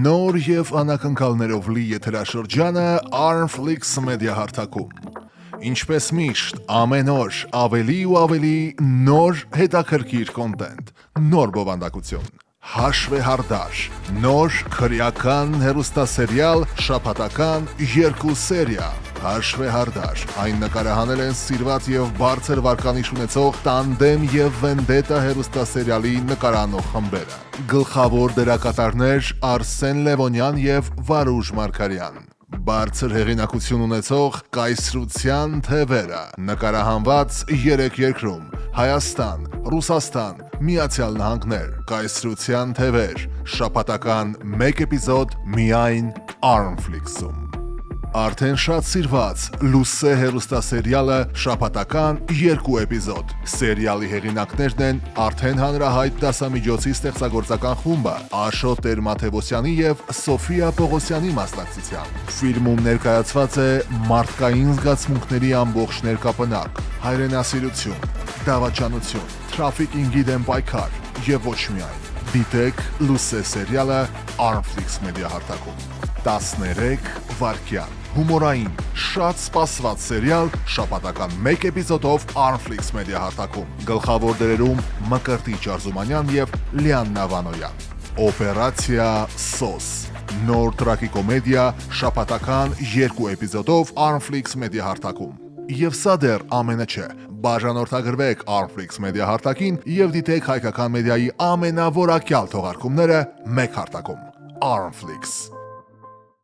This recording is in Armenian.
Նոր եւ անակնկալներով լի եթերաշրջանը Armflix Media հարթակում։ Ինչպես միշտ, ամեն օր ավելի ու ավելի նոր հետաքրքիր կոնտենտ, նոր բովանդակություն, հաշվեհարդար, նոր քրեական հեռուստասերիալ, շաբաթական 2 սերիա, հաշվեհարդար, այն նկարահանել են սիրված եւ բարձր վարկանիշ ունեցող Տանդեմ եւ Վենդետա հեռուստասերիալի նկարանող խմբերը։ Գլխավոր դերակատարներ Արսեն Լևոնյան եւ Վարուժ Մարգարյան։ Բարձր հեղինակություն ունեցող կայսրության թևերը, նկարահանված 3 երկրում՝ Հայաստան, Ռուսաստան, Միացյալ Նահանգներ, կայսրության թևեր, շաբաթական 1 էպիզոդ միայն Armflix-ում։ Արդեն շատ սիրված Լուսե հեռուստասերիալը շաբաթական 2 էպիզոդ։ Սերիալի հեղինակներն են արդեն հանրահայտ դասամիջոցի ստեղծագործական խումբը Աշոտ Տեր-Մաթևոսյանի եւ Սոֆիա Պողոսյանի մասնակցությամբ։ Ֆիլմում ներկայացված է մարդկային զգացմունքների ամբողջ ներկապնակ, հայրենասիրություն, դավաճանություն, թրաֆիկինգի դեմ պայքար եւ ոչ միայն։ Դիտեք Լուսե սերիալը Armflix Media հարթակում։ 13 վայրկյան։ Հումորային, շատ սպասված սերիալ շաբաթական 1 էպիզոդով Armflix Media հարթակում։ Գլխավոր դերերում Մկրտիչ Արզումանյան եւ Լիաննա Վանոյան։ Օպերացիա Սոս։ Նոր տրագիկոմեդիա շաբաթական 2 էպիզոդով Armflix Media հարթակում։ Եվ սա դեռ ամենը չէ։ Բաժանորդագրվեք Armflix Media հարթակին եւ դիտեք հայկական մեդիայի ամենավորակյալ թողարկումները մեկ հարթակում։ Armflix